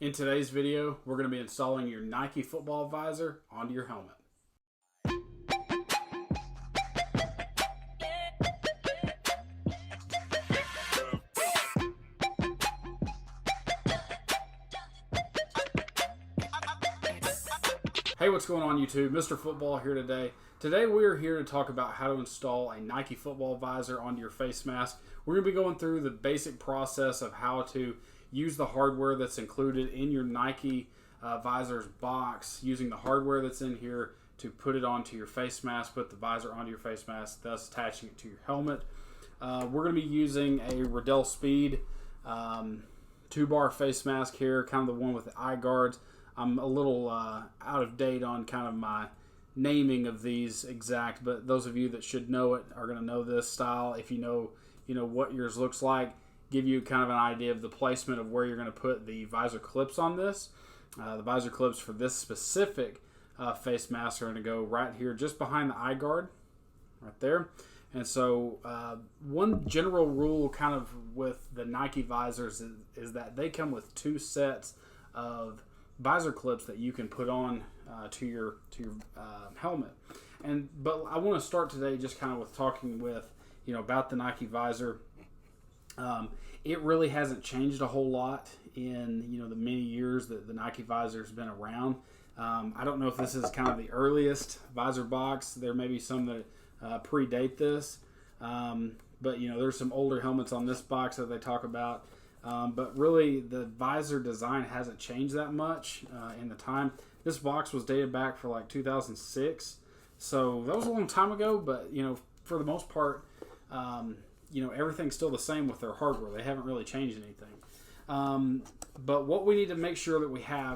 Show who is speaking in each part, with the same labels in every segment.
Speaker 1: In today's video, we're going to be installing your Nike football visor onto your helmet. Hey, what's going on YouTube? Mr. Football here today. Today we are here to talk about how to install a Nike football visor onto your face mask. We're going to be going through the basic process of how to use the hardware that's included in your Nike visor's box, using the hardware that's in here to put it onto your face mask, put the visor onto your face mask, thus attaching it to your helmet. We're going to be using a Riddell Speed 2-bar face mask here, kind of the one with the eye guards. I'm a little out of date on kind of my naming of these exact, but those of you that should know it are going to know this style. If you know what yours looks like, give you kind of an idea of the placement of where you're going to put the visor clips on this. The visor clips for this specific face mask are going to go right here, just behind the eye guard, right there. And so one general rule kind of with the Nike visors is that they come with 2 sets of visor clips that you can put on to your helmet. But I want to start today just kind of with talking with about the Nike visor. It really hasn't changed a whole lot in the many years that the Nike visor's been around. I don't know if this is kind of the earliest visor box. There may be some that predate this, but there's some older helmets on this box that they talk about. But really, the visor design hasn't changed that much in the time. This box was dated back for like 2006, so that was a long time ago. But for the most part, everything's still the same with their hardware. They haven't really changed anything. But what we need to make sure that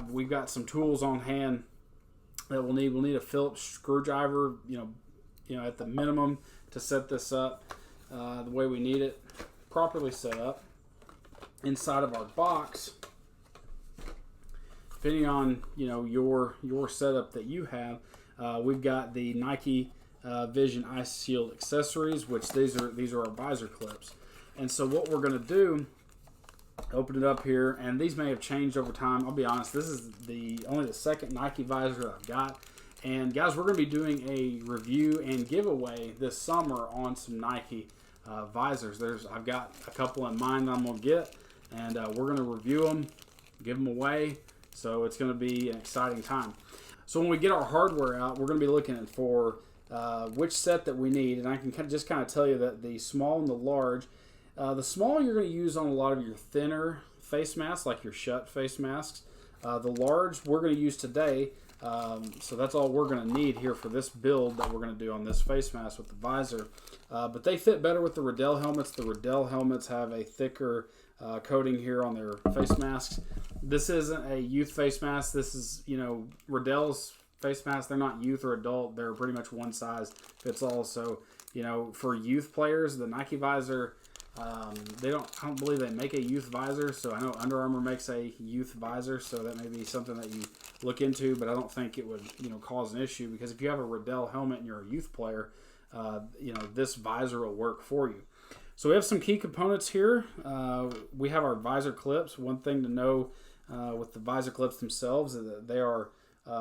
Speaker 1: we've got some tools on hand that we'll need. We'll need a Phillips screwdriver, at the minimum to set this up the way we need it, properly set up. Inside of our box, depending on your setup that you have, we've got the Nike Vision Ice Shield accessories, which these are our visor clips. And so what we're going to do, open it up here, and these may have changed over time. I'll be honest, this is only the second Nike visor that I've got. And guys, we're going to be doing a review and giveaway this summer on some Nike visors. I've got a couple in mind that I'm going to get, and we're going to review them, give them away. So it's going to be an exciting time. So when we get our hardware out, we're going to be looking for which set that we need, and I can just kind of tell you that the small and the large, the small you're going to use on a lot of your thinner face masks, like your shut face masks. The large we're going to use today, so that's all we're going to need here for this build that we're going to do on this face mask with the visor. But they fit better with the Riddell helmets. The Riddell helmets have a thicker coating here on their face masks. This isn't a youth face mask. This is, Riddell's face masks. They're not youth or adult. They're pretty much one size fits all. So, for youth players, the Nike visor, I don't believe they make a youth visor. So I know Under Armour makes a youth visor. So that may be something that you look into, but I don't think it would, cause an issue, because if you have a Riddell helmet and you're a youth player, this visor will work for you. So we have some key components here. We have our visor clips. One thing to know with the visor clips themselves is that they are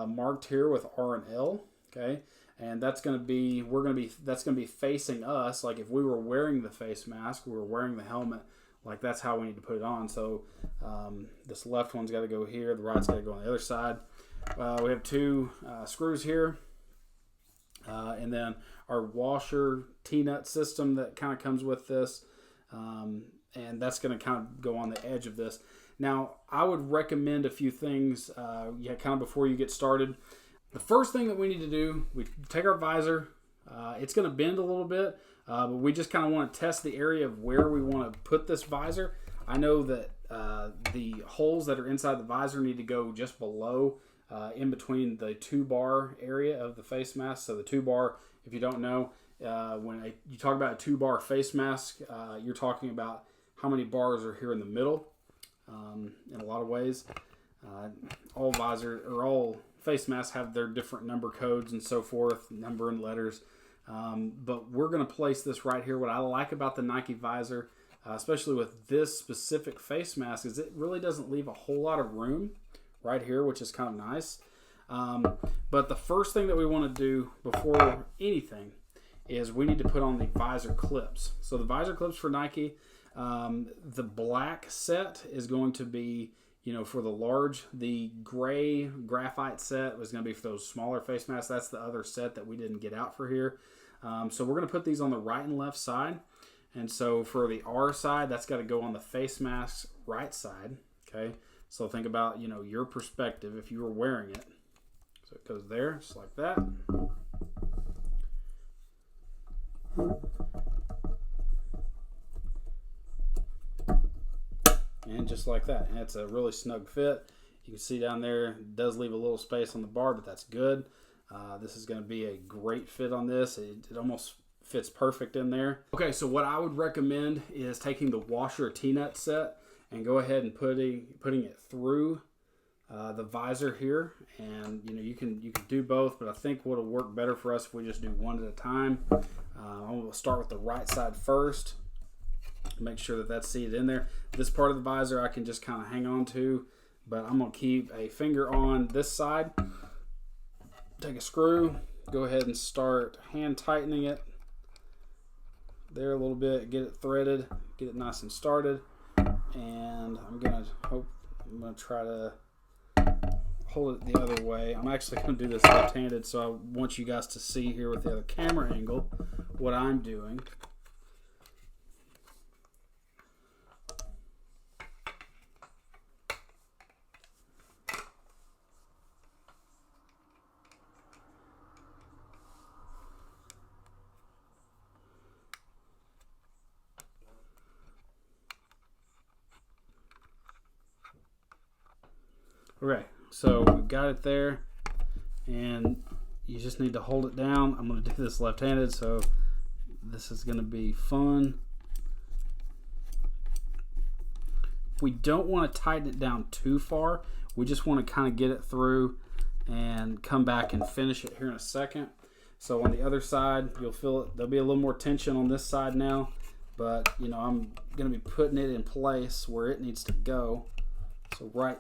Speaker 1: marked here with R and L. Okay, and that's going to be facing us. Like if we were wearing the face mask, we were wearing the helmet. Like that's how we need to put it on. So this left one's got to go here. The right's got to go on the other side. We have 2 screws here. And then our washer T-nut system that kind of comes with this, and that's going to kind of go on the edge of this. Now, I would recommend a few things kind of before you get started. The first thing that we need to do, we take our visor. It's going to bend a little bit, but we just kind of want to test the area of where we want to put this visor. I know that the holes that are inside the visor need to go just below, in between the 2-bar area of the face mask. So the 2-bar, if you don't know, when you talk about a 2-bar face mask, you're talking about how many bars are here in the middle. In a lot of ways, all face masks have their different number codes and so forth, number and letters. But we're going to place this right here. What I like about the Nike visor, especially with this specific face mask, is it really doesn't leave a whole lot of room right here, which is kind of nice. But the first thing that we want to do before anything is we need to put on the visor clips. So the visor clips for Nike, the black set is going to be, for the large. The gray graphite set was going to be for those smaller face masks. That's the other set that we didn't get out for here. So we're going to put these on the right and left side. And so for the R side, that's got to go on the face mask's right side. Okay. So think about, your perspective if you were wearing it. So it goes there, just like that. And just like that. And it's a really snug fit. You can see down there, it does leave a little space on the bar, but that's good. This is going to be a great fit on this. It almost fits perfect in there. Okay, so what I would recommend is taking the washer T-nut set and go ahead and putting it through the visor here. And you can do both, but I think what'll work better for us if we just do one at a time. I'm going to start with the right side first. Make sure that that's seated in there. This part of the visor I can just kind of hang on to, but I'm going to keep a finger on this side. Take a screw, go ahead and start hand tightening it there a little bit, get it threaded, get it nice and started. And I'm going to try to hold it the other way. I'm actually going to do this left-handed, so I want you guys to see here with the other camera angle what I'm doing. Okay, so we've got it there, and you just need to hold it down. I'm going to do this left-handed, so this is going to be fun. We don't want to tighten it down too far. We just want to kind of get it through and come back and finish it here in a second. So on the other side, you'll feel it. There'll be a little more tension on this side now, but I'm going to be putting it in place where it needs to go. So right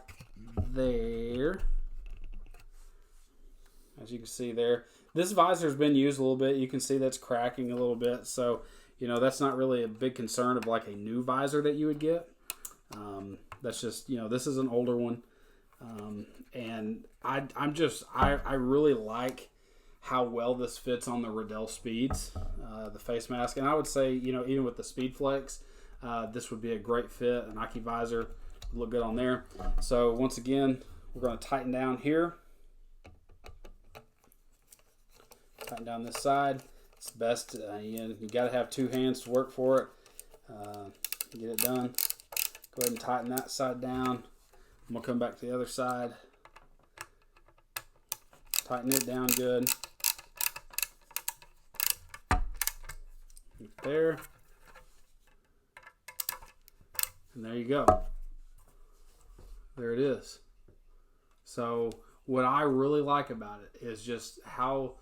Speaker 1: there, as you can see there, this visor has been used a little bit. You can see that's cracking a little bit, so that's not really a big concern of like a new visor that you would get. That's just this is an older one, and I really like how well this fits on the Riddell Speeds, the face mask. And I would say even with the Speed Flex, this would be a great fit. A Nike visor look good on there. So once again, we're going to tighten down here. Tighten down this side. It's best. You got to have two hands to work for it. Get it done. Go ahead and tighten that side down. I'm going to come back to the other side. Tighten it down good. Right there. And there you go. There it is. So what I really like about it is just how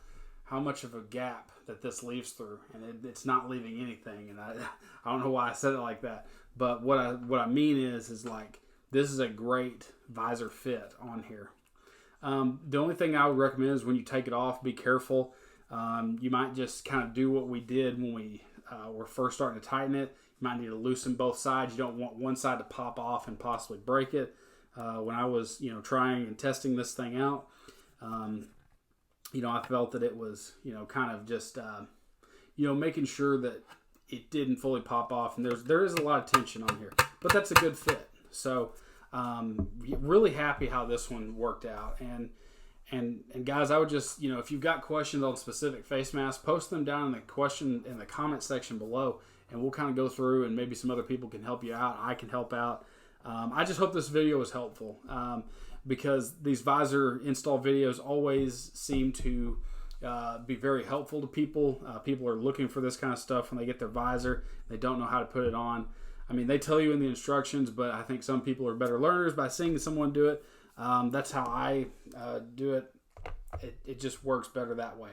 Speaker 1: much of a gap that this leaves through, and it's not leaving anything. And I don't know why I said it like that, but what I mean is like this is a great visor fit on here. The only thing I would recommend is when you take it off, be careful. You might just kind of do what we did when we were first starting to tighten it. You might need to loosen both sides. You don't want one side to pop off and possibly break it. When I was, trying and testing this thing out, I felt that it was, kind of just, making sure that it didn't fully pop off. And there is a lot of tension on here, but that's a good fit. So, really happy how this one worked out. And guys, I would just, if you've got questions on specific face masks, post them down in the comment section below, and we'll kind of go through, and maybe some other people can help you out. I can help out. I just hope this video was helpful, because these visor install videos always seem to be very helpful to people. People are looking for this kind of stuff when they get their visor. They don't know how to put it on. I mean, they tell you in the instructions, but I think some people are better learners by seeing someone do it. That's how I do it. It just works better that way.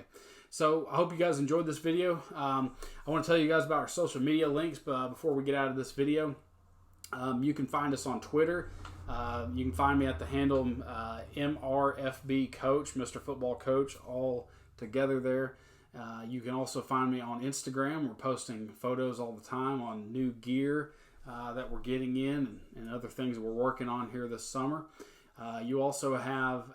Speaker 1: So I hope you guys enjoyed this video. I want to tell you guys about our social media links before we get out of this video. You can find us on Twitter. You can find me at the handle MRFB Coach, Mr. Football Coach, all together there. You can also find me on Instagram. We're posting photos all the time on new gear that we're getting in and other things that we're working on here this summer. You also have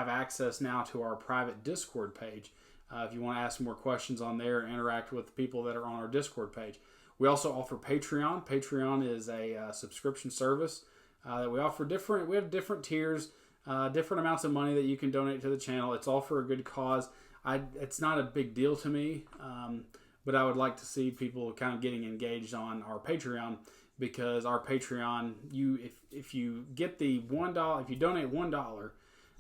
Speaker 1: access now to our private Discord page if you want to ask more questions on there and interact with the people that are on our Discord page. We also offer Patreon. Patreon is a subscription service that we offer we have different tiers, different amounts of money that you can donate to the channel. It's all for a good cause. It's not a big deal to me, but I would like to see people kind of getting engaged on our Patreon, because our Patreon, if you get the $1, if you donate $1,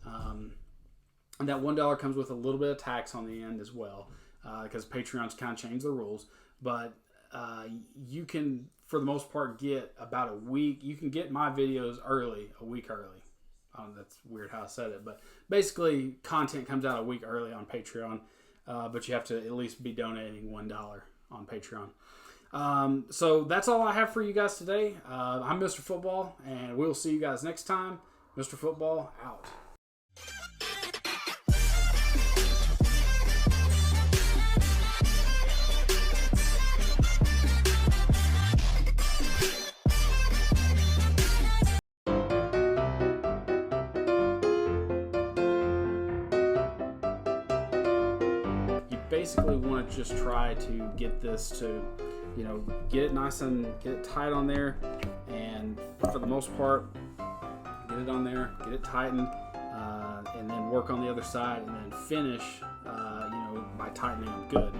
Speaker 1: and that $1 comes with a little bit of tax on the end as well, because Patreon's kind of changed the rules, but you can, for the most part, get about a week. You can get my videos a week early. That's weird how I said it, but basically content comes out a week early on Patreon, but you have to at least be donating $1 on Patreon. So that's all I have for you guys today. I'm Mr. Football, and we'll see you guys next time. Mr. Football out. Basically want to just try to get this to, get it nice and get it tight on there, and for the most part, get it on there, get it tightened, and then work on the other side, and then finish, by tightening them good.